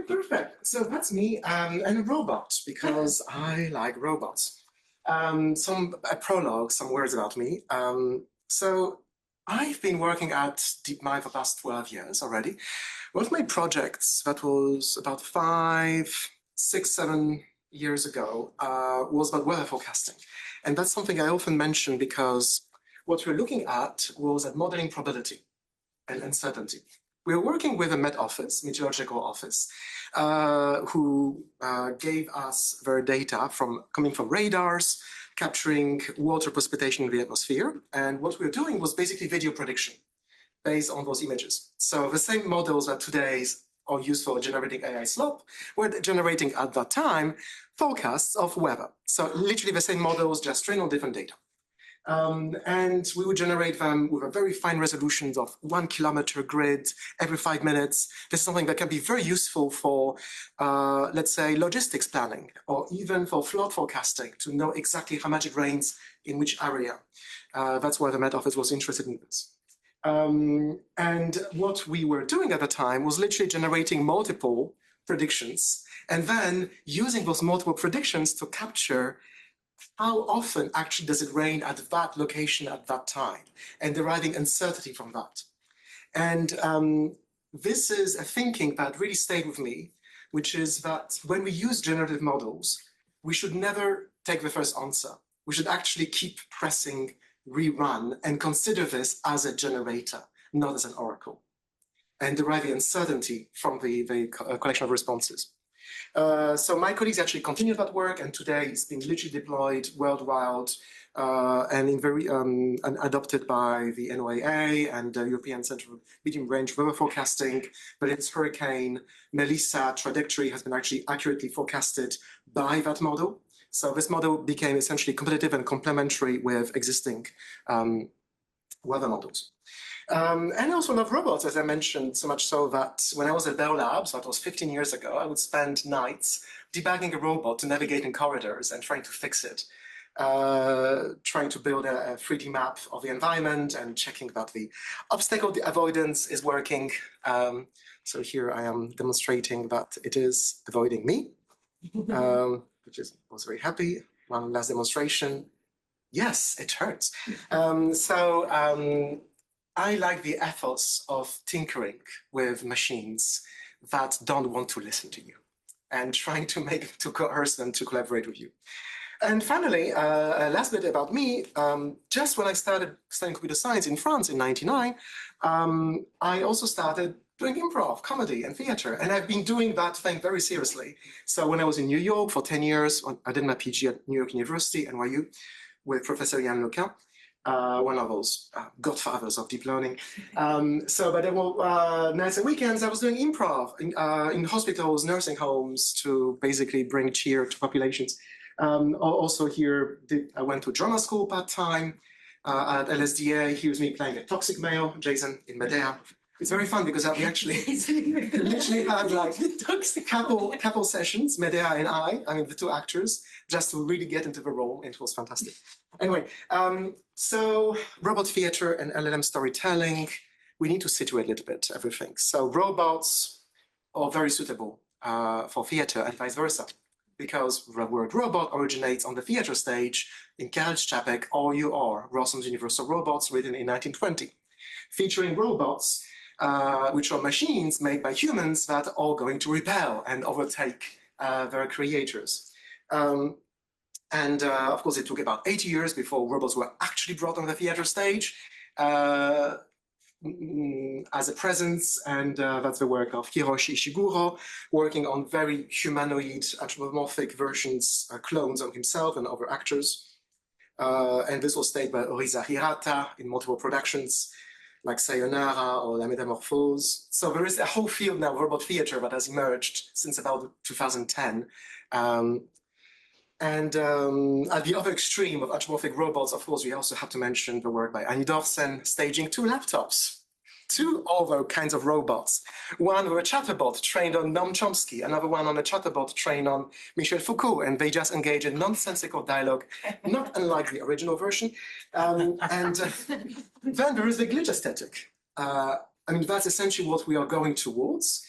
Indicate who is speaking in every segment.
Speaker 1: Perfect. So that's me and a robot, because I like robots. A prologue, some words about me. So I've been working at DeepMind for the past 12 years already. One of my projects that was about 5, 6, 7 years ago was about weather forecasting. And that's something I often mention because what we're looking at was at modeling probability and uncertainty. We're working with a Met Office, meteorological office, who gave us their data coming from radars, capturing water precipitation in the atmosphere. And what we're doing was basically video prediction based on those images. So the same models that today are used for generating AI slop were generating at that time forecasts of weather. So literally the same models, just trained on different data. And we would generate them with a very fine resolutions of 1 kilometer grid every 5 minutes. This is something that can be very useful for, let's say, logistics planning, or even for flood forecasting, to know exactly how much it rains in which area. That's why the Met Office was interested in this. And what we were doing at the time was literally generating multiple predictions, and then using those multiple predictions to capture how often actually does it rain at that location at that time, and deriving uncertainty from that. And this is a thinking that really stayed with me, which is that when we use generative models, we should never take the first answer. We should actually keep pressing rerun and consider this as a generator, not as an oracle, and deriving uncertainty from the collection of responses. So my colleagues actually continued that work, and today it's been literally deployed worldwide and adopted by the NOAA and the European Centre for Medium Range Weather Forecasting. But its Hurricane Melissa trajectory has been actually accurately forecasted by that model. So this model became essentially competitive and complementary with existing weather models. And I also love robots, as I mentioned, so much so that when I was at Bell Labs, that was 15 years ago, I would spend nights debugging a robot to navigate in corridors and trying to fix it, trying to build a 3D map of the environment and checking that the obstacle avoidance is working. So here I am demonstrating that it is avoiding me, which was very happy. One last demonstration. Yes, it hurts. I like the ethos of tinkering with machines that don't want to listen to you and trying to coerce them to collaborate with you. And finally, last bit about me, just when I started studying computer science in France in '99, I also started doing improv, comedy, and theater. And I've been doing that thing very seriously. So when I was in New York for 10 years, I did my PhD at New York University, NYU, with Professor Yann Lequin. One of those godfathers of deep learning. But there were nights and weekends I was doing improv in hospitals, nursing homes, to basically bring cheer to populations. Also here, I went to drama school part-time at LSDA. He was me playing a toxic male, Jason, in Medea. It's very fun because we actually literally had like couple sessions, Medea and I mean the two actors, just to really get into the role. It was fantastic. Anyway, so robot theater and LLM storytelling, we need to situate a little bit everything. So robots are very suitable for theater and vice versa, because the word robot originates on the theater stage in Karel Čapek, RUR, Rossum's Universal Robots, written in 1920, featuring robots which are machines made by humans that are going to rebel and overtake their creators. Of course, it took about 80 years before robots were actually brought on the theater stage as a presence, and that's the work of Hiroshi Ishiguro, working on very humanoid, anthropomorphic versions, clones of himself and other actors. And this was staged by Oriza Hirata in multiple productions, like Sayonara or La Métamorphose. So there is a whole field now of robot theater that has emerged since about 2010. At the other extreme of anthropomorphic robots, of course, we also have to mention the work by Annie Dorsen, staging 2 laptops, 2 other kinds of robots. One with a chatterbot trained on Noam Chomsky, another one on a chatterbot trained on Michel Foucault, and they just engage in nonsensical dialogue, not unlike the original version. Then there is the glitch aesthetic. I mean, that's essentially what we are going towards.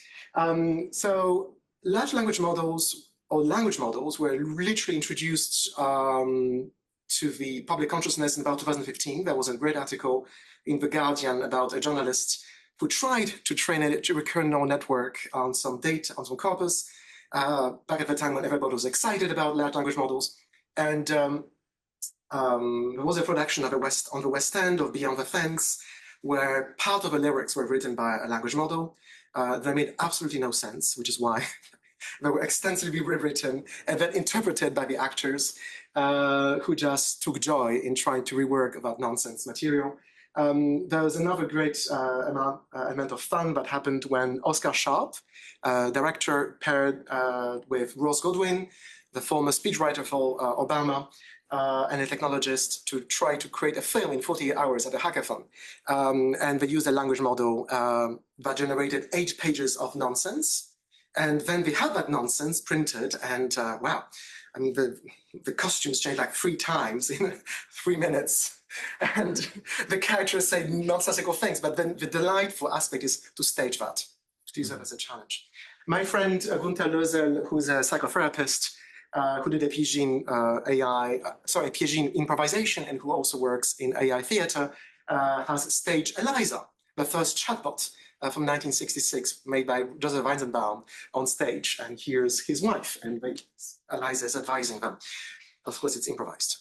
Speaker 1: So large language models or language models were literally introduced to the public consciousness in about 2015. There was a great article in The Guardian about a journalist who tried to train a recurrent neural network on some data, on some corpus, back at the time when everybody was excited about large language models. And there was a production on the West End of Beyond the Fence, where part of the lyrics were written by a language model. They made absolutely no sense, which is why they were extensively rewritten and then interpreted by the actors, who just took joy in trying to rework that nonsense material. There was another great amount of fun that happened when Oscar Sharp, director, paired with Rose Goodwin, the former speechwriter for Obama, and a technologist, to try to create a film in 48 hours at a hackathon. And they used a language model that generated 8 pages of nonsense. And then they had that nonsense printed, and wow, I mean, the costumes changed like 3 times in 3 minutes. And the characters say nonsensical things, but then the delightful aspect is to stage that, to use that as a challenge. My friend Gunther Lösel, who's a psychotherapist, who did a PhD in a PhD in improvisation, and who also works in AI theater, has staged Eliza, the first chatbot from 1966, made by Joseph Weizenbaum on stage. And here's his wife, and Eliza is advising them. Of course, it's improvised,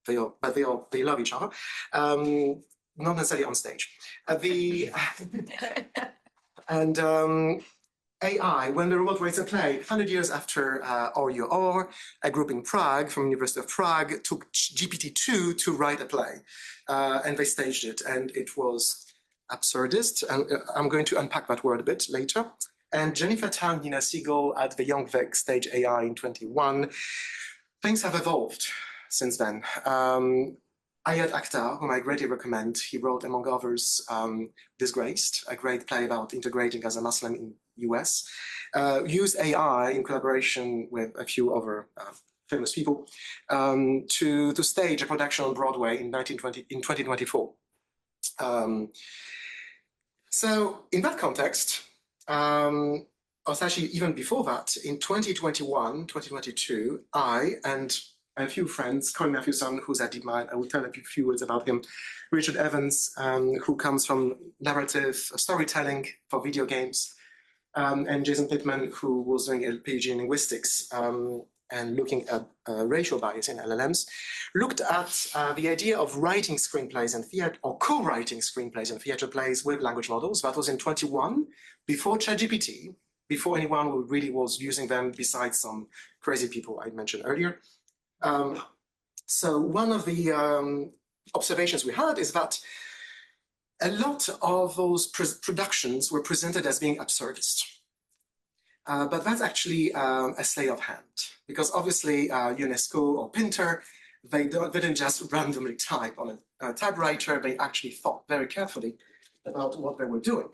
Speaker 1: but they love each other, not necessarily on stage. AI, when the robot writes a play, 100 years after Or, a group in Prague, from University of Prague, took GPT-2 to write a play, and they staged it, and it was absurdist, and I'm going to unpack that word a bit later. And Jennifer Tang, Nina Siegel at the Young Vic stage AI in 21. Things have evolved since then. Ayat Akhtar, whom I greatly recommend, he wrote, among others, Disgraced, a great play about integrating as a Muslim in US, used AI in collaboration with a few other famous people to stage a production on Broadway in 2024. So in that context, or actually even before that, in 2021, 2022, I and a few friends, Colin Matthewson, who's at DeepMind, I will tell a few words about him, Richard Evans, who comes from narrative storytelling for video games, and Jason Pittman, who was doing a PhD in linguistics and looking at racial bias in LLMs, looked at the idea of writing screenplays and theater, or co-writing screenplays and theater plays with language models. That was in 21, before ChatGPT, before anyone who really was using them besides some crazy people I mentioned earlier. So one of the observations we had is that a lot of those productions were presented as being absurdist. But that's actually a sleight of hand, because obviously UNESCO or Pinter, they didn't just randomly type on a typewriter, they actually thought very carefully about what they were doing.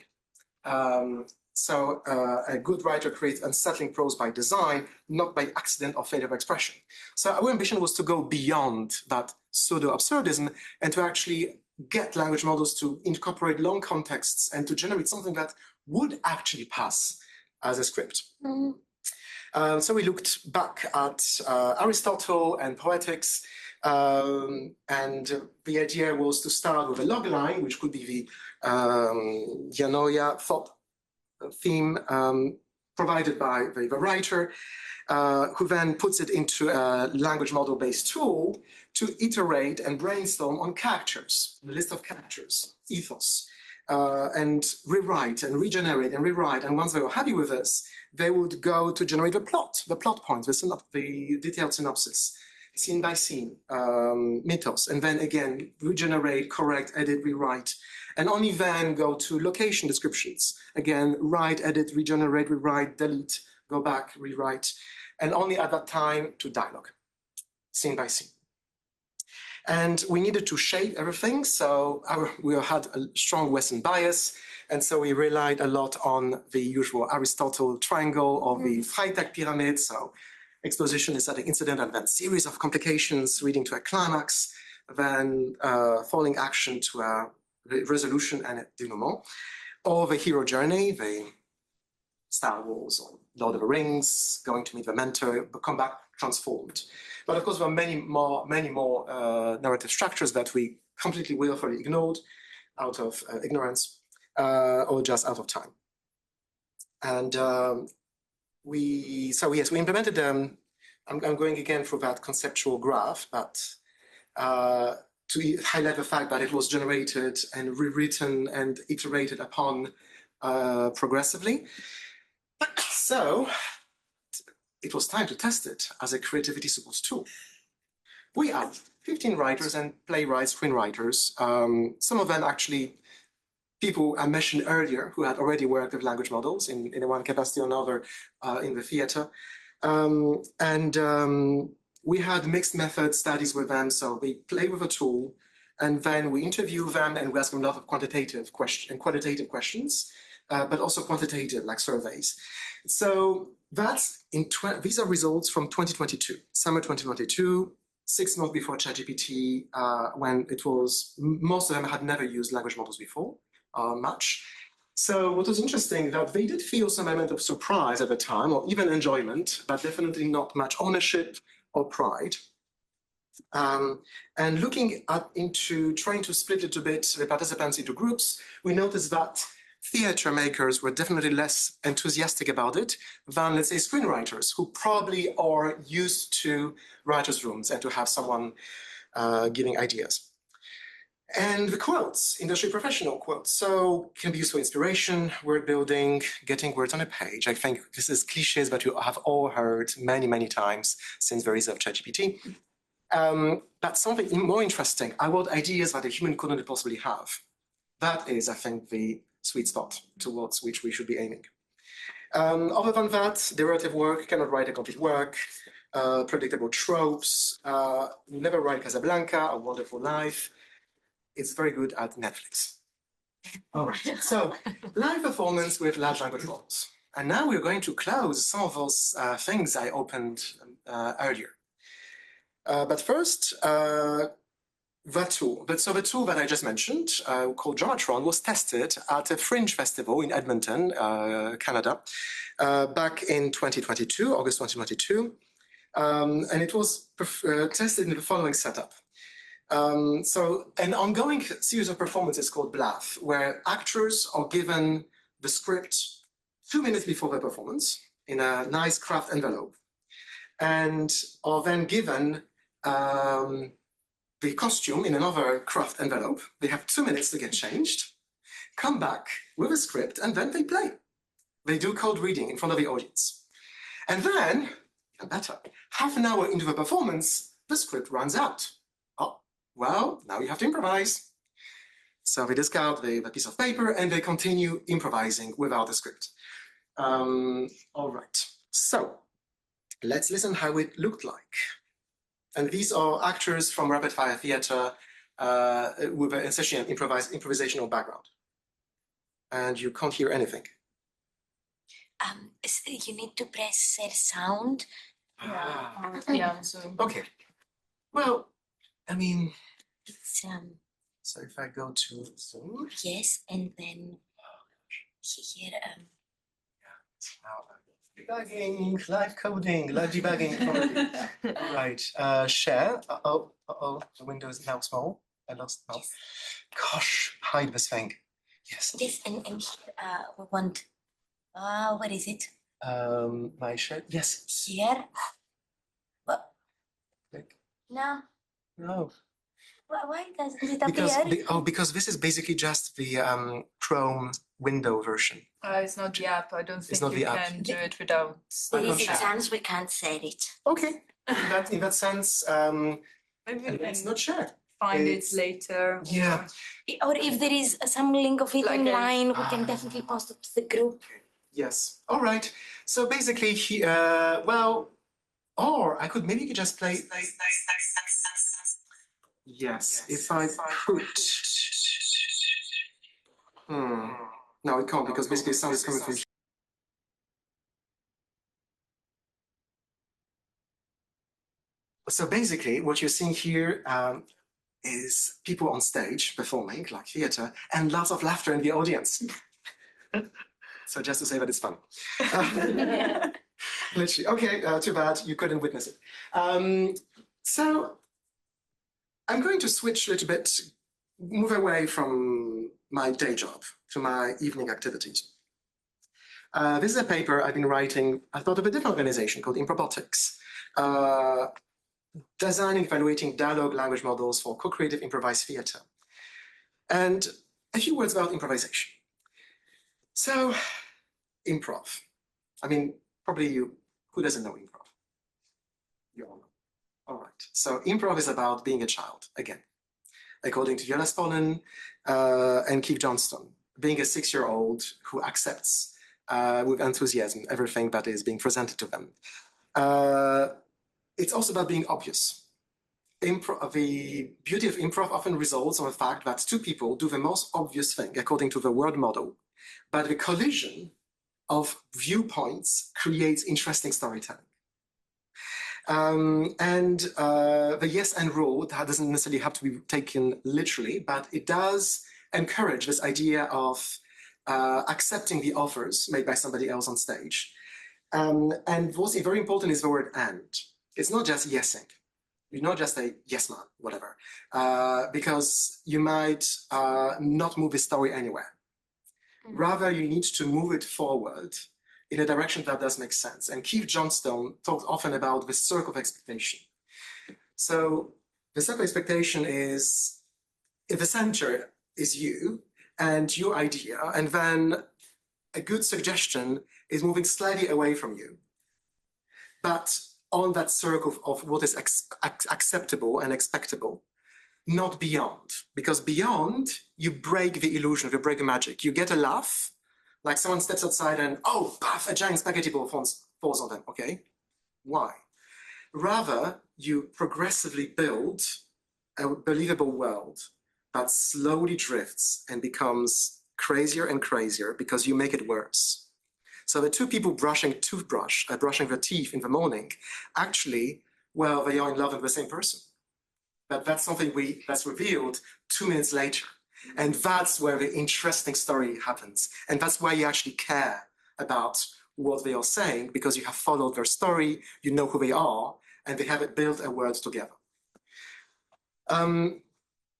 Speaker 1: So a good writer creates unsettling prose by design, not by accident or failure of expression. So our ambition was to go beyond that pseudo-absurdism and to actually get language models to incorporate long contexts and to generate something that would actually pass as a script. So we looked back at Aristotle and poetics, and the idea was to start with a log line, which could be the Janoia thought theme provided by the writer, who then puts it into a language model-based tool to iterate and brainstorm on characters, the list of characters, ethos, and rewrite and regenerate and rewrite. And once they were happy with this, they would go to generate the plot points, the detailed synopsis, scene by scene, mythos, and then again, regenerate, correct, edit, rewrite, and only then go to location descriptions. Again, write, edit, regenerate, rewrite, delete, go back, rewrite, and only at that time to dialogue, scene by scene. And we needed to shape everything, so we had a strong Western bias, and so we relied a lot on the usual Aristotle triangle or the high-tech pyramid, so exposition is at an incident and then series of complications leading to a climax, then falling action to a resolution and a denouement, or the hero journey, the Star Wars or Lord of the Rings, going to meet the mentor, but come back transformed. But of course, there are many more narrative structures that we completely willfully ignored out of ignorance or just out of time. And we implemented them. I'm going again through that conceptual graph, but to highlight the fact that it was generated and rewritten and iterated upon progressively. So it was time to test it as a creativity support tool. We have 15 writers and playwrights, screenwriters, some of them actually people I mentioned earlier who had already worked with language models in one capacity or another in the theater. We had mixed method studies with them, so we play with a tool, and then we interview them and we ask them a lot of quantitative questions, but also quantitative, like surveys. So that's these are results from 2022, summer 2022, 6 months before ChatGPT, when it was, most of them had never used language models before, much. So what was interesting that they did feel some element of surprise at the time, or even enjoyment, but definitely not much ownership or pride. And looking into trying to split it a bit, the participants into groups, we noticed that theater makers were definitely less enthusiastic about it than, let's say, screenwriters, who probably are used to writers' rooms and to have someone giving ideas. And the quotes, industry professional quotes, so can be used for inspiration, word building, getting words on a page. I think this is cliches, but you have all heard many, many times since the rise of ChatGPT. But something more interesting, I want ideas that a human couldn't possibly have. That is, I think, the sweet spot towards which we should be aiming. Other than that, derivative work, cannot write a complete work, predictable tropes, never write Casablanca, A Wonderful Life. It's very good at Netflix. All right, so live performance with large language models. And now we're going to close some of those things I opened earlier. But first, the tool. So the tool that I just mentioned, called Dramatron, was tested at a fringe festival in Edmonton, Canada, back in 2022, August 2022. And it was tested in the following setup. So an ongoing series of performances called BLAF, where actors are given the script 2 minutes before the performance in a nice craft envelope, and are then given the costume in another craft envelope. They have 2 minutes to get changed, come back with a script, and then they play. They do cold reading in front of the audience. And then, even better, half an hour into the performance, the script runs out. Oh, well, now you have to improvise. So they discard the piece of paper and they continue improvising without the script. All right, so let's listen how it looked like. And these are actors from rapid fire theater with essentially an improvisational background. And you can't hear anything.
Speaker 2: So you need to press share sound.
Speaker 3: Yeah. So
Speaker 1: Okay. Well, I mean,
Speaker 2: It's,
Speaker 1: so if I go to Zoom.
Speaker 2: yes, and then here.
Speaker 1: Debugging, live coding, live debugging. All right, share. The window is now small. I lost now.
Speaker 2: Yes.
Speaker 1: Gosh, hide this thing. Yes.
Speaker 2: Yes, and here we want. Where is it?
Speaker 1: My share. Yes.
Speaker 2: Here. What?
Speaker 1: Click.
Speaker 2: No.
Speaker 1: No.
Speaker 2: Why doesn't it appear?
Speaker 1: Because this is basically just the Chrome window version.
Speaker 3: it's not the app. I don't think you can do it without.
Speaker 2: There
Speaker 1: I'm
Speaker 2: is
Speaker 1: not
Speaker 2: a
Speaker 1: sure.
Speaker 2: chance we can't share it.
Speaker 1: Okay. In that sense,
Speaker 3: Maybe we
Speaker 1: it's
Speaker 3: can
Speaker 1: not shared.
Speaker 3: find
Speaker 1: It's-
Speaker 3: it later.
Speaker 1: Yeah.
Speaker 2: Or if there is some link of it
Speaker 3: Like
Speaker 2: online, we can definitely post it to the group.
Speaker 1: Yes. All right. So basically, well, or I could maybe just play. Yes, if I put. No, it can't because basically sound is coming from. So basically, what you're seeing here is people on stage performing like theater and lots of laughter in the audience. So just to say that it's fun. Literally. Okay, too bad you couldn't witness it. So I'm going to switch a little bit, move away from my day job to my evening activities. This is a paper I've been writing as part of a different organization called Improbotics, designing, evaluating dialogue language models for co-creative improvised theater. And a few words about improvisation. So, improv. I mean, probably who doesn't know improv? You all know. All right. So improv is about being a child, again, according to Jonas Pollan and Keith Johnston, being a 6-year-old who accepts with enthusiasm everything that is being presented to them. It's also about being obvious. The beauty of improv often results on the fact that two people do the most obvious thing according to the word model, but the collision of viewpoints creates interesting storytelling. The yes and rule, that doesn't necessarily have to be taken literally, but it does encourage this idea of accepting the offers made by somebody else on stage. And what's very important is the word and. It's not just yesing. You not just say, yes, man, whatever, because you might not move the story anywhere. Rather, you need to move it forward in a direction that does make sense. And Keith Johnstone talks often about the circle of expectation. So the circle of expectation is, if the center is you and your idea, and then a good suggestion is moving slightly away from you, but on that circle of what is acceptable and expectable, not beyond. Because beyond, you break the illusion, you break the magic. You get a laugh, like someone steps outside and, oh, puff, a giant spaghetti ball falls on them, okay? Why? Rather, you progressively build a believable world that slowly drifts and becomes crazier and crazier because you make it worse. So the two people brushing their teeth in the morning, actually, well, they are in love with the same person. But that's something that's revealed 2 minutes later. And that's where the interesting story happens. And that's why you actually care about what they are saying, because you have followed their story, you know who they are, and they have built a world together.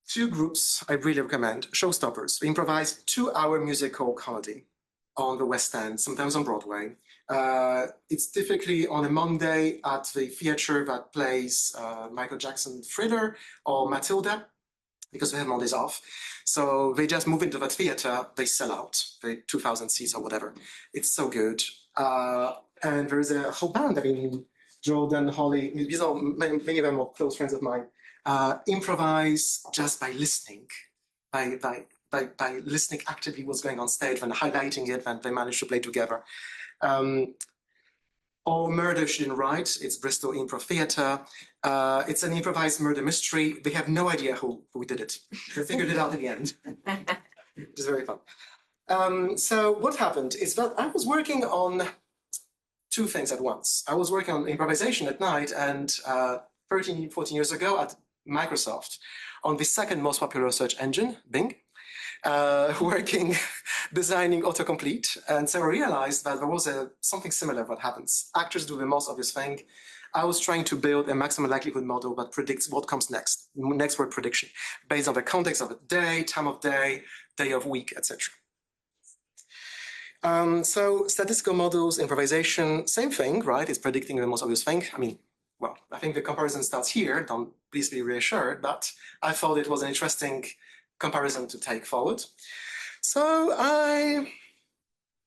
Speaker 1: Two groups I really recommend. Showstoppers. We improvise 2-hour musical comedy on the West End, sometimes on Broadway. It's typically on a Monday at the theater that plays Michael Jackson Thriller or Matilda, because they have Mondays off. So they just move into that theater, they sell out, the 2,000 seats or whatever. It's so good. And there's a whole band, I mean, Jordan, Holly, these are many of them are close friends of mine, improvise just by listening, by listening actively what's going on stage and highlighting it, and they manage to play together. Or Murder She Didn't Write, it's Bristol Improv Theatre. It's an improvised murder mystery. They have no idea who did it. They figured it out in the end. It was very fun. So what happened is that I was working on 2 things at once. I was working on improvisation at night, and 13, 14 years ago at Microsoft on the second most popular search engine, Bing, working, designing autocomplete. And so I realized that there was something similar that happens. Actors do the most obvious thing. I was trying to build a maximum likelihood model that predicts what comes next word prediction, based on the context of the day, time of day of week, etc. So statistical models, improvisation, same thing, right? It's predicting the most obvious thing. I mean, well, I think the comparison starts here. Don't please be reassured, but I thought it was an interesting comparison to take forward. So I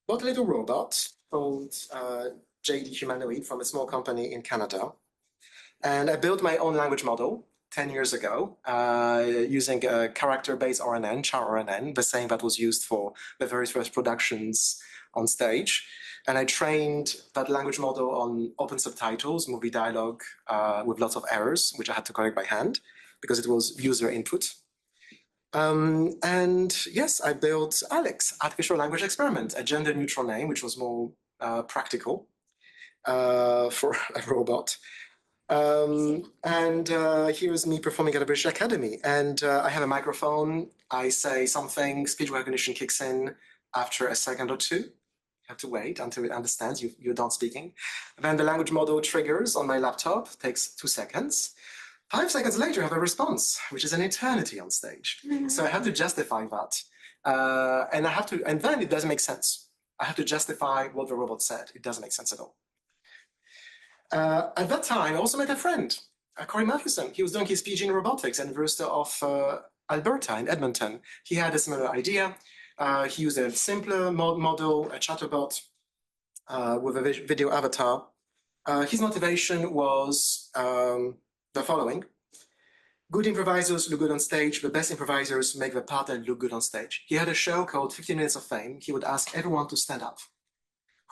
Speaker 1: bought a little robot called JD Humanoid from a small company in Canada. And I built my own language model 10 years ago using a character-based RNN, char RNN, the same that was used for the very first productions on stage. And I trained that language model on open subtitles, movie dialogue with lots of errors, which I had to correct by hand because it was user input. And yes, I built Alex, Artificial Language Experiment, a gender-neutral name, which was more practical for a robot. Here's me performing at the British Academy. And I have a microphone. I say something, speech recognition kicks in after a second or two. have to wait until it understands you're done speaking. Then the language model triggers on my laptop, takes 2 seconds. 5 seconds later, I have a response, which is an eternity on stage. So I have to justify that. And then it doesn't make sense. I have to justify what the robot said. It doesn't make sense at all. At that time, I also met a friend, Corey Mathewson. He was doing his PhD in robotics at the University of Alberta in Edmonton. He had a similar idea. He used a simpler model, a chatbot with a video avatar. His motivation was the following. Good improvisers look good on stage. The best improvisers make the partner look good on stage. He had a show called 15 Minutes of Fame. He would ask everyone to stand up.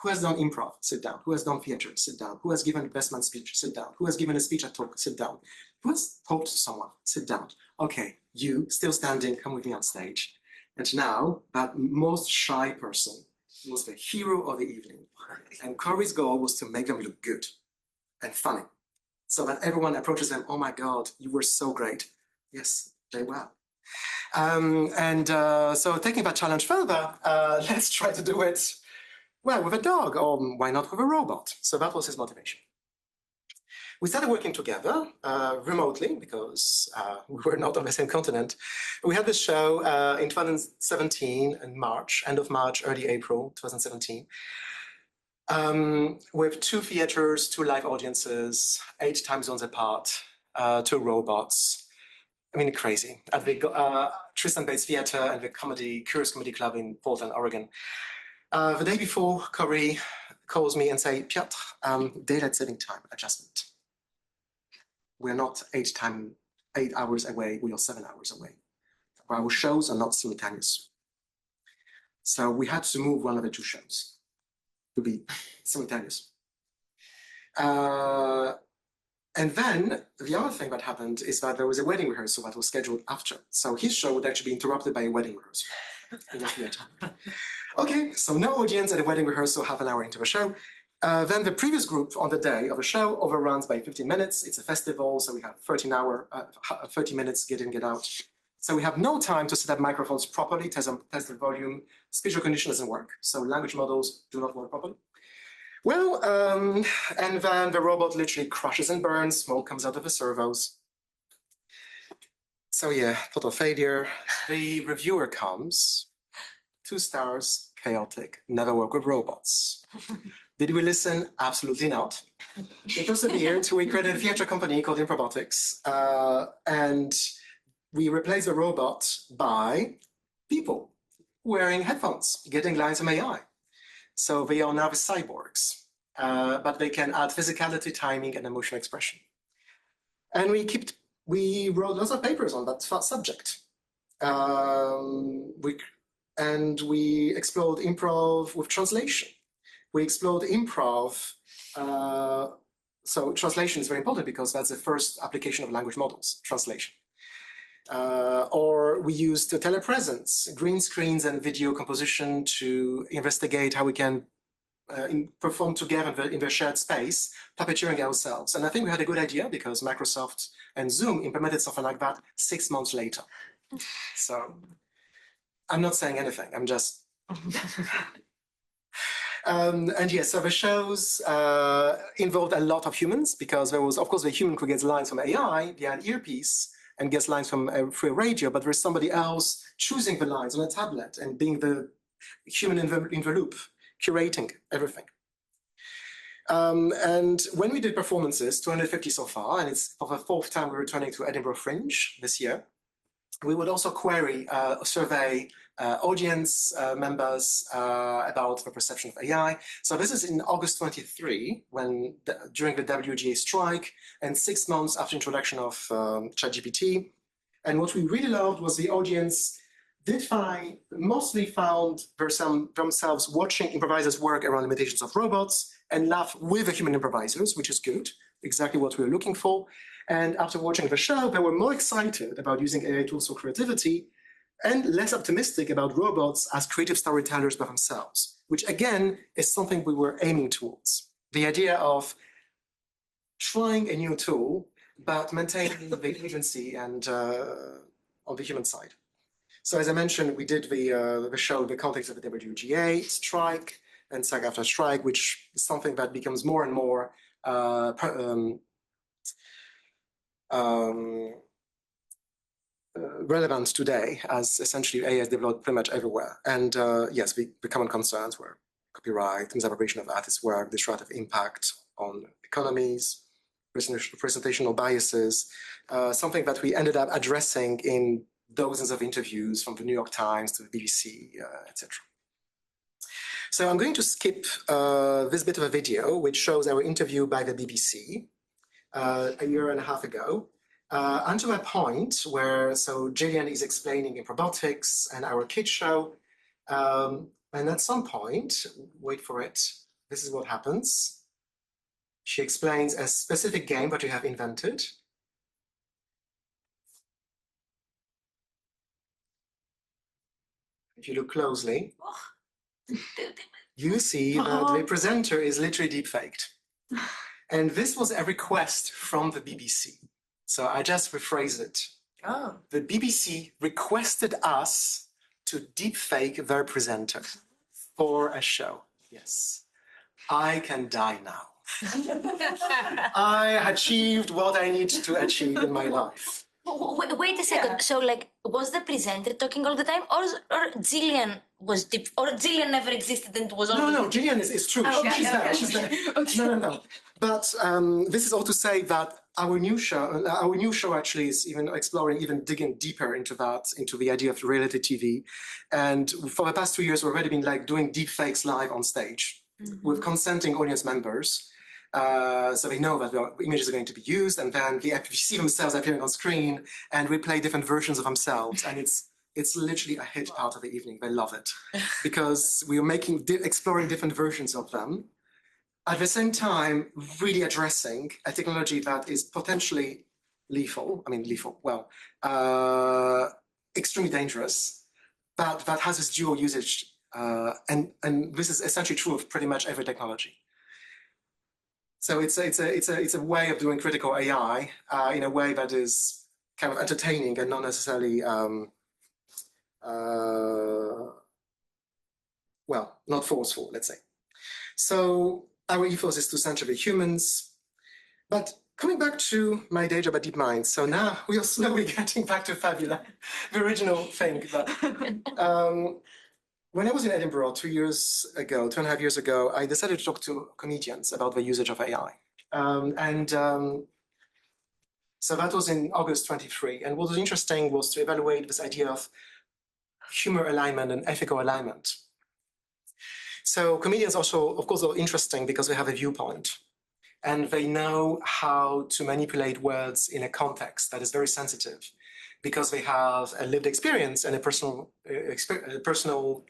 Speaker 1: Who has done improv? Sit down. Who has done theater? Sit down. Who has given a best man speech? Sit down. Who has given a speech at talk? Sit down. Who has talked to someone? Sit down. Okay, you still standing, come with me on stage. And now that most shy person was the hero of the evening. And Corey's goal was to make them look good and funny. So that everyone approaches them, oh my God, you were so great. Yes, they were. So taking that challenge further, let's try to do it, well, with a dog, or why not with a robot? So that was his motivation. We started working together remotely because we were not on the same continent. We had this show in 2017 in March, end of March, early April 2017. With 2 theaters, 2 live audiences, 8 time zones apart, 2 robots. I mean, crazy. At the Tristan-based theater and the Curious Comedy Club in Portland, Oregon. The day before, Corey calls me and says, Piotr, daylight saving time adjustment. We're not 8 hours away, we are 7 hours away. Our shows are not simultaneous. So we had to move one of the 2 shows to be simultaneous. And then the other thing that happened is that there was a wedding rehearsal that was scheduled after. So his show would actually be interrupted by a wedding rehearsal in the theater. Okay, so no audience at a wedding rehearsal half an hour into the show. Then the previous group on the day of the show overruns by 15 minutes. It's a festival, so we have 30 minutes get in, get out. So we have no time to set up microphones properly, test the volume. Speech recognition doesn't work, so language models do not work properly. Well, and then the robot literally crashes and burns, smoke comes out of the servos. So yeah, total failure. The reviewer comes, 2 stars, chaotic, never work with robots. Did we listen? Absolutely not. We persevered. We created a theater company called Improbotics, and we replaced the robot by people wearing headphones, getting lines from AI. So they are now the cyborgs, but they can add physicality, timing, and emotional expression. And we wrote lots of papers on that subject. We explored improv with translation. We explored improv. So translation is very important because that's the first application of language models, translation. Or we used telepresence, green screens and video composition to investigate how we can perform together in the shared space, puppeteering ourselves. And I think we had a good idea because Microsoft and Zoom implemented something like that 6 months later. So I'm not saying anything, I'm just... And yes, so the shows involved a lot of humans because there was, of course, the human who gets lines from AI via an earpiece and gets lines from through a radio, but there's somebody else choosing the lines on a tablet and being the human in the loop, curating everything. And when we did performances, 250 so far, and it's for the 4th time we're returning to Edinburgh Fringe this year, we would also survey audience members about the perception of AI. So this is in August 23, during the WGA strike, and 6 months after introduction of ChatGPT. And what we really loved was the audience mostly found themselves watching improvisers work around limitations of robots and laugh with the human improvisers, which is good, exactly what we were looking for. And after watching the show, they were more excited about using AI tools for creativity and less optimistic about robots as creative storytellers by themselves, which again is something we were aiming towards. The idea of trying a new tool, but maintaining the agency and on the human side. So as I mentioned, we did the show in the context of the WGA strike. and SAG-AFTRA strike, which is something that becomes more and more relevant today, as essentially AI is developed pretty much everywhere. And yes, the common concerns were copyright, misappropriation of artists' work, destructive impact on economies, presentational biases, something that we ended up addressing in dozens of interviews from the New York Times to the BBC, etc. So I'm going to skip this bit of a video, which shows our interview by the BBC a year and a half ago, unto a point where, so Gillian is explaining in robotics and our kids show, and at some point, wait for it, this is what happens. She explains a specific game that we have invented. If you look closely, you see that the presenter is literally deepfaked. And this was a request from the BBC. So I just rephrase it.
Speaker 2: Oh.
Speaker 1: The BBC requested us to deepfake their presenter for a show. Yes. I can die now. I achieved what I need to achieve in my life.
Speaker 2: Wait a second. Yeah. So, like, was the presenter talking all the time, or Gillian was deep, or Gillian never existed and was always...
Speaker 1: No, Gillian is true.
Speaker 2: Oh, okay,
Speaker 1: she's there. She's there. Okay. No. But this is all to say that our new show actually is even exploring, even digging deeper into that, into the idea of reality TV. And for the past 2 years, we've already been like doing deepfakes live on stage with consenting audience members. So they know that the images are going to be used, and then they see themselves appearing on screen, and we play different versions of themselves, and it's literally a hit part of the evening. They love it because we are exploring different versions of them, at the same time really addressing a technology that is potentially lethal. I mean, lethal. Well, extremely dangerous, but that has this dual usage, and this is essentially true of pretty much every technology. So it's a way of doing critical AI in a way that is kind of entertaining and not necessarily, well, not forceful, let's say. So our ethos is to center the humans. But coming back to my day job at DeepMind, so now we are slowly getting back to Fabula, the original thing. But when I was in Edinburgh 2.5 years ago, I decided to talk to comedians about the usage of AI. So that was in August 23. And what was interesting was to evaluate this idea of humor alignment and ethical alignment. So comedians also, of course, are interesting because they have a viewpoint. And they know how to manipulate words in a context that is very sensitive, because they have a lived experience and a personal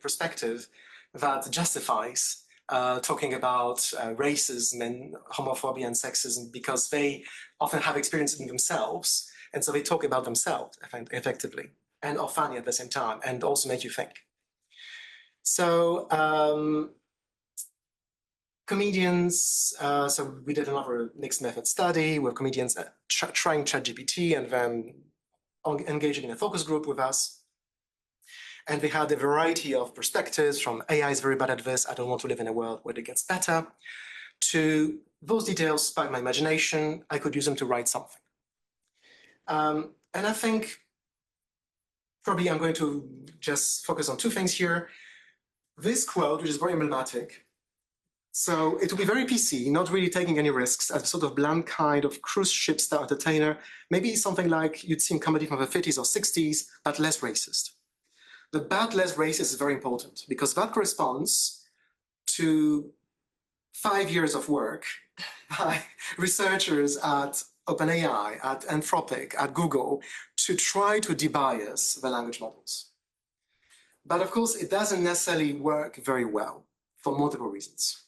Speaker 1: perspective that justifies talking about racism and homophobia and sexism, because they often have experience in themselves, and so they talk about themselves effectively and are funny at the same time and also make you think. So comedians, so we did another mixed method study with comedians trying ChatGPT and then engaging in a focus group with us. And we had a variety of perspectives, from AI is very bad at this, I don't want to live in a world where it gets better, to those details sparked my imagination, I could use them to write something. And I think probably I'm going to just focus on two things here. This quote, which is very emblematic. So it will be very PC, not really taking any risks, as a sort of bland kind of cruise ship style entertainer, maybe something like you'd see in comedy from the 50s or 60s, but less racist. The but less racist is very important, because that corresponds to 5 years of work by researchers at OpenAI, at Anthropic, at Google, to try to debias the language models. But of course, it doesn't necessarily work very well for multiple reasons.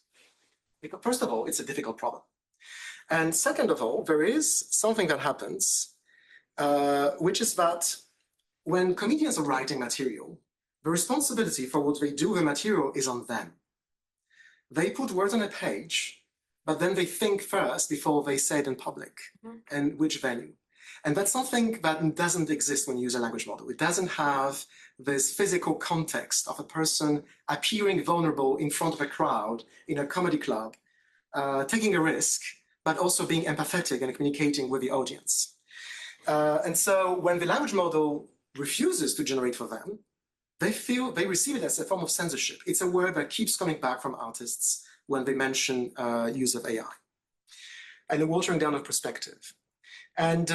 Speaker 1: Because first of all, it's a difficult problem. And second of all, there is something that happens, which is that when comedians are writing material, the responsibility for what they do with the material is on them. They put words on a page, but then they think first before they say it in public, and which venue. And that's something that doesn't exist when you use a language model. It doesn't have this physical context of a person appearing vulnerable in front of a crowd in a comedy club, taking a risk, but also being empathetic and communicating with the audience. And so when the language model refuses to generate for them, they receive it as a form of censorship. It's a word that keeps coming back from artists when they mention use of AI. And the watering down of perspective. And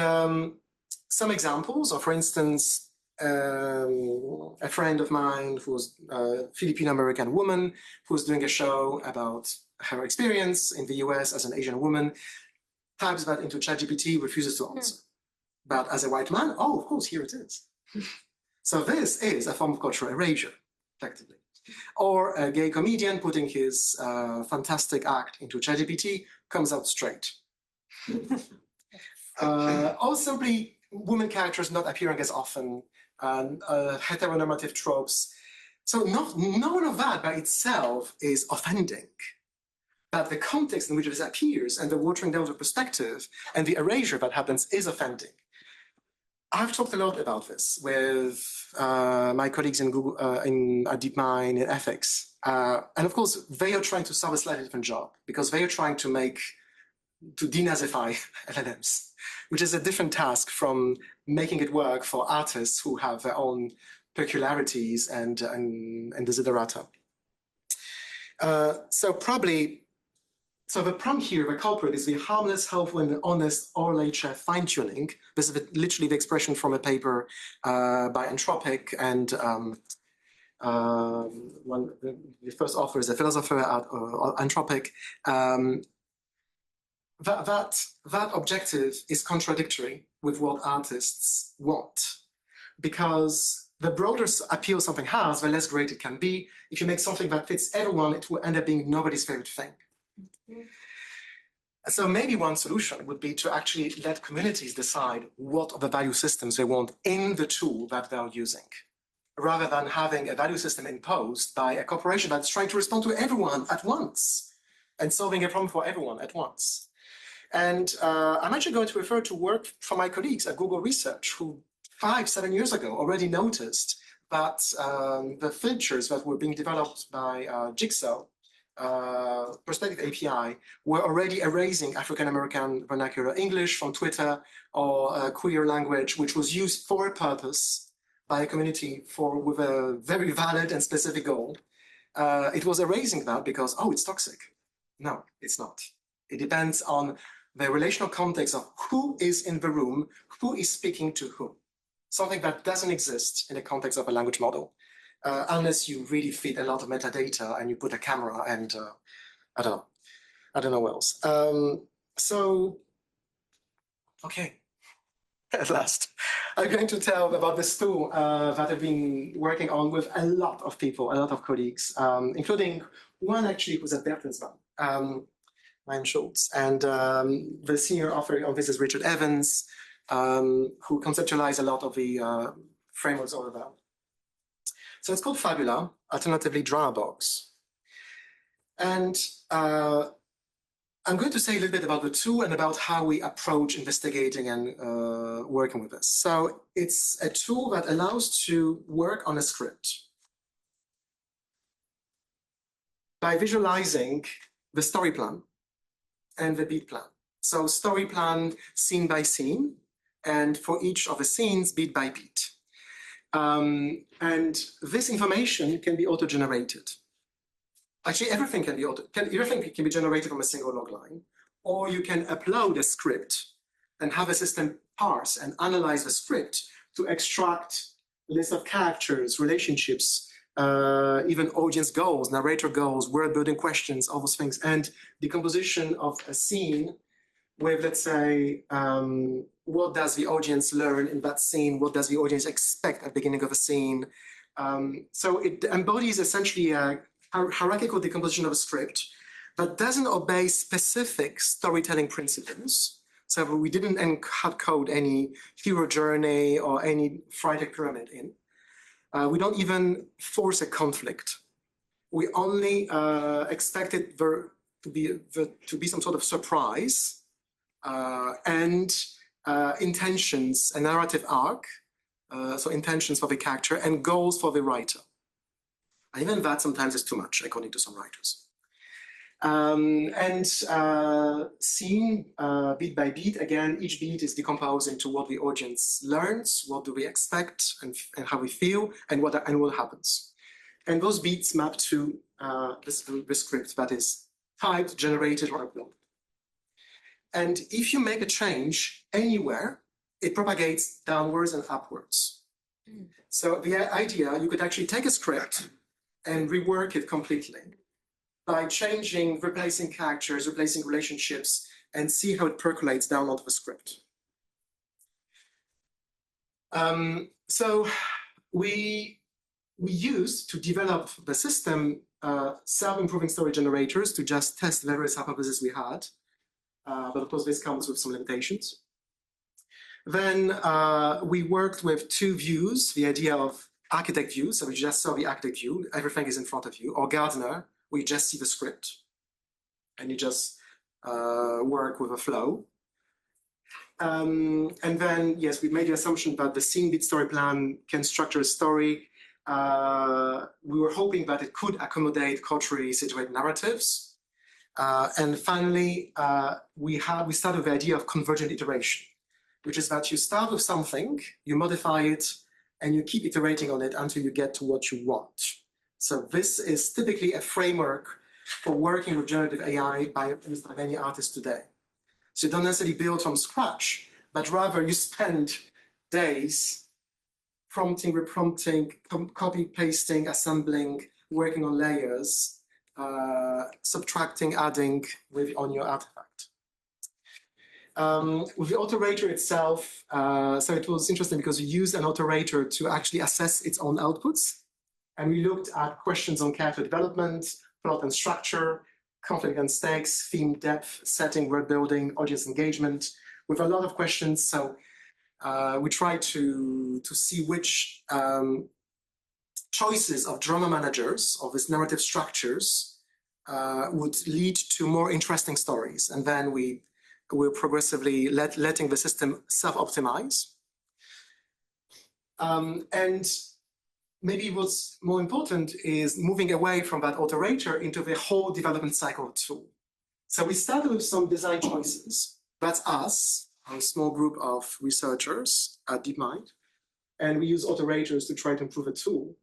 Speaker 1: some examples are, for instance, a friend of mine who's a Filipino-American woman who's doing a show about her experience in the US as an Asian woman, types that into ChatGPT, refuses to answer. But as a white man, oh, of course, here it is. So this is a form of cultural erasure, effectively. Or a gay comedian putting his fantastic act into ChatGPT, comes out straight. Or simply women characters not appearing as often, heteronormative tropes. So none of that by itself is offending. But the context in which this appears and the watering down of perspective and the erasure that happens is offending. I've talked a lot about this with my colleagues in Google, in DeepMind, in ethics. And of course, they are trying to solve a slightly different job because they are trying to denazify LLMs, which is a different task from making it work for artists who have their own peculiarities and desiderata. So the prompt here, the culprit, is the harmless, helpful, and honest ORLH fine-tuning. This is literally the expression from a paper by Anthropic, and the first author is a philosopher at Anthropic. That objective is contradictory with what artists want, because the broader appeal something has, the less great it can be. If you make something that fits everyone, it will end up being nobody's favorite thing. So maybe one solution would be to actually let communities decide what are the value systems they want in the tool that they're using, rather than having a value system imposed by a corporation that's trying to respond to everyone at once and solving a problem for everyone at once. And I'm actually going to refer to work from my colleagues at Google Research who 5-7 years ago already noticed that the features that were being developed by Jigsaw, Perspective API, were already erasing African-American vernacular English from Twitter or queer language, which was used for a purpose by a community with a very valid and specific goal. It was erasing that because, oh, it's toxic. No, it's not. It depends on the relational context of who is in the room, who is speaking to whom. Something that doesn't exist in the context of a language model. Unless you really feed a lot of metadata and you put a camera and I don't know what else. Okay, at last, I'm going to tell about this tool that I've been working on with a lot of people, a lot of colleagues, including one actually who's at Bertelsmann, Ryan Schultz, and the senior author of this is Richard Evans, who conceptualized a lot of the frameworks all around. So it's called Fabula, alternatively Drawbox. And I'm going to say a little bit about the tool and about how we approach investigating and working with this. So it's a tool that allows to work on a script by visualizing the story plan and the beat plan. So story plan scene by scene, and for each of the scenes, beat by beat. And this information can be auto-generated. Actually, everything can be generated from a single log line, or you can upload a script and have a system parse and analyze the script to extract a list of characters, relationships, even audience goals, narrator goals, word building questions, all those things, and the composition of a scene with, let's say, what does the audience learn in that scene? What does the audience expect at the beginning of a scene? So it embodies essentially a hierarchical decomposition of a script that doesn't obey specific storytelling principles. So we didn't hard code any hero journey or any Friday pyramid in. We don't even force a conflict. We only expect it to be some sort of surprise and intentions, a narrative arc, so intentions for the character, and goals for the writer. And even that sometimes is too much, according to some writers. Scene beat by beat, again, each beat is decomposed into what the audience learns, what do we expect, and how we feel, and what happens. And those beats map to the script that is typed, generated, or uploaded. And if you make a change anywhere, it propagates downwards and upwards. So the idea, you could actually take a script and rework it completely by changing, replacing characters, replacing relationships, and see how it percolates down onto the script. So we used to develop the system self-improving story generators to just test various hypotheses we had. But of course, this comes with some limitations. Then we worked with two views, the idea of architect view, so we just saw the architect view, everything is in front of you, or gardener, we just see the script, and you just work with a flow. And then, yes, we made the assumption that the scene beat story plan can structure a story. We were hoping that it could accommodate culturally situated narratives. And finally, we started with the idea of convergent iteration, which is that you start with something, you modify it, and you keep iterating on it until you get to what you want. So this is typically a framework for working with generative AI by many artists today. So you don't necessarily build from scratch, but rather you spend days prompting, reprompting, copy, pasting, assembling, working on layers, subtracting, adding on your artifact. With the autorator itself, so it was interesting because we used an autorator to actually assess its own outputs. And we looked at questions on character development, plot and structure, conflict and stakes, theme depth, setting, world building, audience engagement, with a lot of questions. So we tried to see which choices of drama managers of these narrative structures would lead to more interesting stories. And then we're progressively letting the system self-optimize. And maybe what's more important is moving away from that autorator into the whole development cycle tool. So we started with some design choices. That's us, a small group of researchers at DeepMind. And we use autorators to try to improve the tool.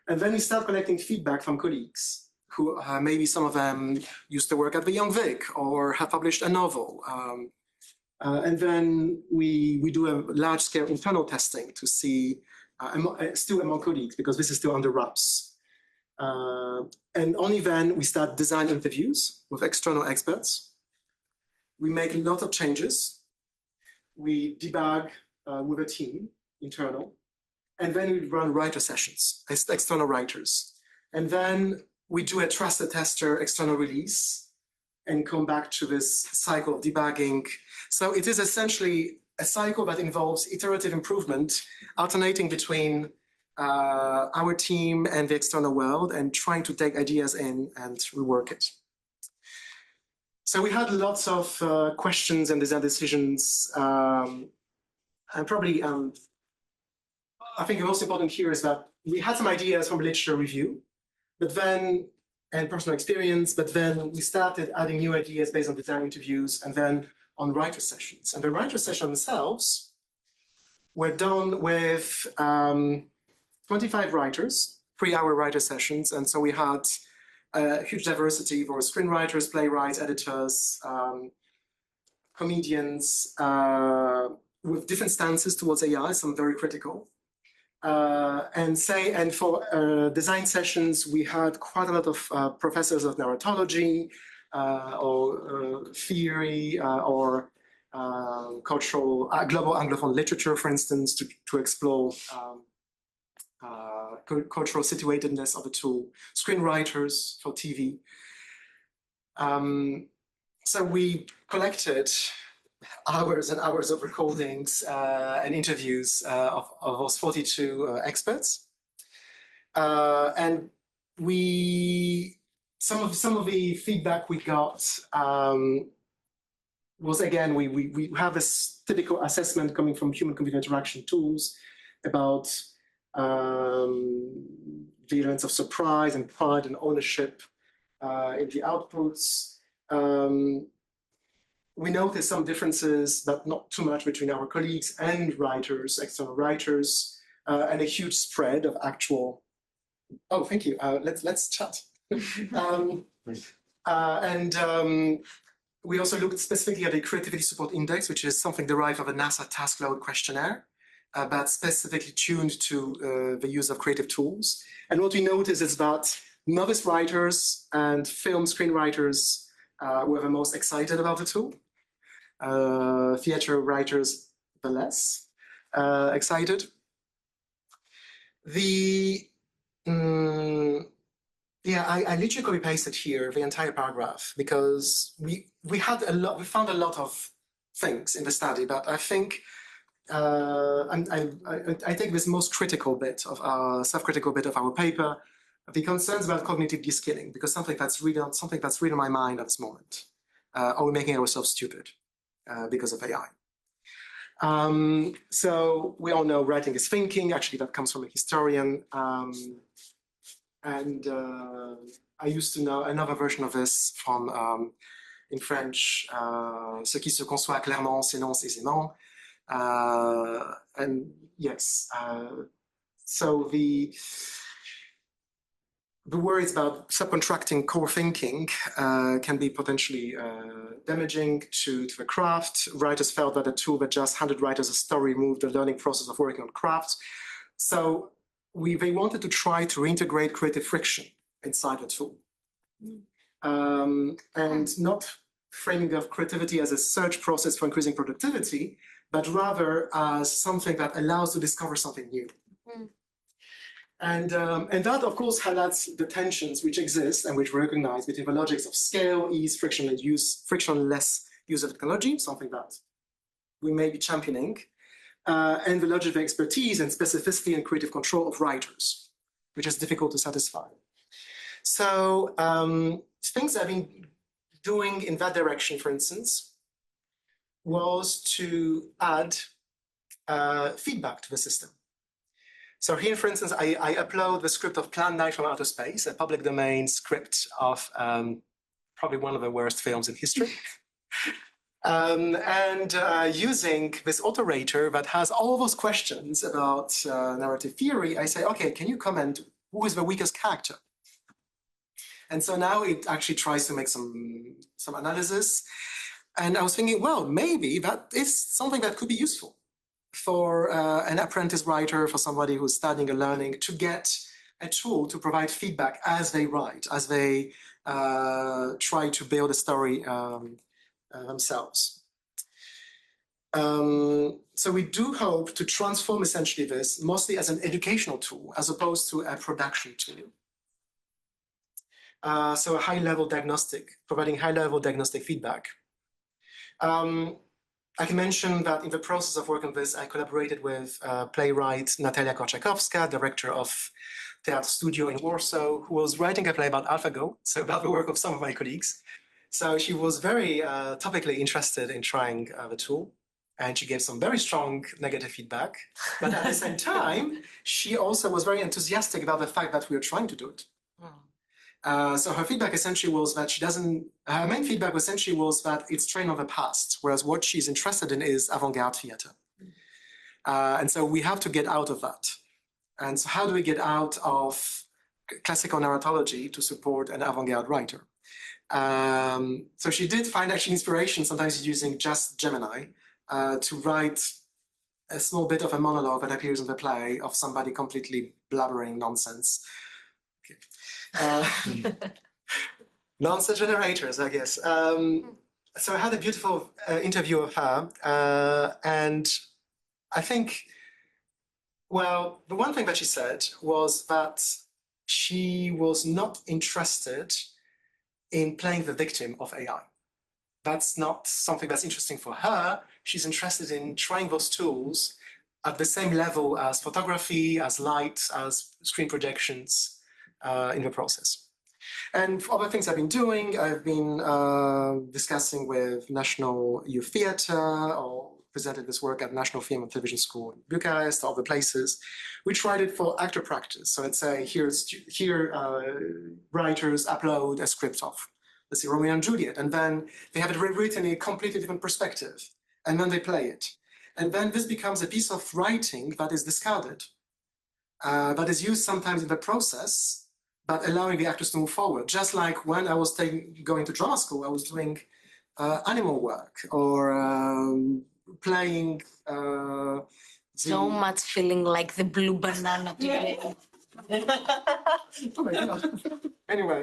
Speaker 1: And then we start collecting feedback from colleagues who maybe some of them used to work at the Young Vic or have published a novel. And then we do a large-scale internal testing to see, still among colleagues, because this is still under wraps. And only then we start design interviews with external experts. We make a lot of changes. We debug with a team, internal. And then we run writer sessions, external writers. And then we do a trusted tester external release and come back to this cycle of debugging. So it is essentially a cycle that involves iterative improvement, alternating between our team and the external world and trying to take ideas in and rework it. So we had lots of questions and design decisions. And probably, I think the most important here is that we had some ideas from literature review, but then, and personal experience, but then we started adding new ideas based on design interviews and then on writer sessions. And the writer sessions themselves were done with 25 writers, 3-hour writer sessions. And so we had a huge diversity for screenwriters, playwrights, editors, comedians, with different stances towards AI, some very critical. And for design sessions, we had quite a lot of professors of narratology or theory or cultural, global Anglophone literature, for instance, to explore cultural situatedness of the tool, screenwriters for TV. So we collected hours and hours of recordings and interviews of those 42 experts. And some of the feedback we got was, again, we have this typical assessment coming from human-computer interaction tools. about the elements of surprise and pride and ownership in the outputs. We notice some differences, but not too much, between our colleagues and writers, external writers, and a huge spread of actual. Oh, thank you. Let's chat. We also looked specifically at the Creativity Support Index, which is something derived from a NASA task load questionnaire, but specifically tuned to the use of creative tools. And what we notice is that novice writers and film screenwriters were the most excited about the tool. Theater writers, the less excited. I literally copy pasted here the entire paragraph because we found a lot of things in the study, but I think I take this most critical bit of our self-critical bit of our paper, the concerns about cognitive de-skilling, because something that's really on my mind at this moment. Are we making ourselves stupid because of AI? So we all know writing is thinking. Actually, that comes from a historian. I used to know another version of this from, in French, ce qui se conçoit clairement s'énonce aisément. And yes, so the worries about subcontracting core thinking can be potentially damaging to the craft. Writers felt that a tool that just handed writers a story removed the learning process of working on craft. So they wanted to try to reintegrate creative friction inside the tool. And not framing of creativity as a search process for increasing productivity, but rather as something that allows to discover something new. And that, of course, highlights the tensions which exist and which we recognize between the logics of scale, ease, frictionless use of technology, something that we may be championing, and the logic of expertise and specificity and creative control of writers, which is difficult to satisfy. So things I've been doing in that direction, for instance, was to add feedback to the system. So here, for instance, I upload the script of Plan 9 from Outer Space, a public domain script of probably one of the worst films in history. Using this autorator that has all those questions about narrative theory, I say, okay, can you comment who is the weakest character? And so now it actually tries to make some analysis. And I was thinking, well, maybe that is something that could be useful for an apprentice writer, for somebody who's studying or learning, to get a tool to provide feedback as they write, as they try to build a story themselves. So we do hope to transform essentially this mostly as an educational tool as opposed to a production tool. So a high-level diagnostic, providing high-level diagnostic feedback. I can mention that in the process of working on this, I collaborated with playwright Natalia Korczakowska, director of Teatr Studio in Warsaw, who was writing a play about AlphaGo, so about the work of some of my colleagues. So she was very topically interested in trying the tool, and she gave some very strong negative feedback. But at the same time, she also was very enthusiastic about the fact that we were trying to do it. So her feedback essentially was that her main feedback essentially was that it's trained on the past, whereas what she's interested in is avant-garde theater. And so we have to get out of that. And so how do we get out of classical narratology to support an avant-garde writer? So she did find actually inspiration, sometimes using just Gemini, to write a small bit of a monologue that appears in the play of somebody completely blabbering nonsense. Nonsense generators, I guess. So I had a beautiful interview of her, and I think, well, the one thing that she said was that she was not interested in playing the victim of AI. That's not something that's interesting for her. She's interested in trying those tools at the same level as photography, as light, as screen projections, in the process. And for other things I've been doing, I've been discussing with National Youth Theatre or presented this work at National Film and Television School in Bucharest, other places. We tried it for actor practice. So let's say here writers upload a script of, let's say, Romeo and Juliet, and then they have it rewritten in a completely different perspective, and then they play it. And then this becomes a piece of writing that is discarded, that is used sometimes in the process, but allowing the actors to move forward. Just like when I was going to drama school, I was doing animal work or playing.
Speaker 2: So much feeling like the blue banana today.
Speaker 1: Oh my God. Anyway,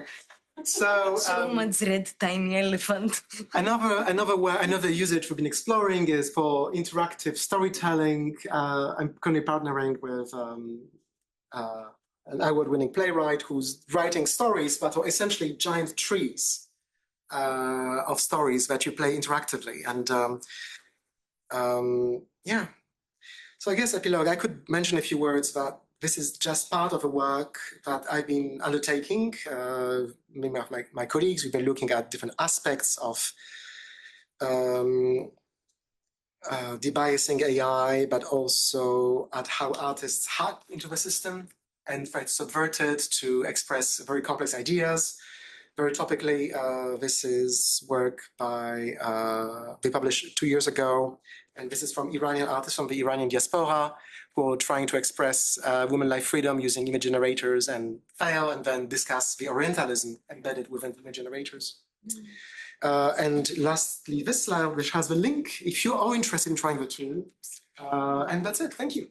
Speaker 1: so
Speaker 2: much red tiny elephant.
Speaker 1: Another usage we've been exploring is for interactive storytelling. I'm currently partnering with an award-winning playwright who's writing stories, but are essentially giant trees of stories that you play interactively. And yeah. So I guess epilogue, I could mention a few words that this is just part of a work that I've been undertaking. Many of my colleagues, we've been looking at different aspects of debiasing AI, but also at how artists hack into the system and try to subvert it to express very complex ideas. Very topically, this is work they published 2 years ago, and this is from Iranian artists from the Iranian diaspora who are trying to express women life freedom using image generators and fail, and then discuss the Orientalism embedded within image generators. And lastly, this slide, which has the link, if you are interested in trying the tool. And that's it. Thank you.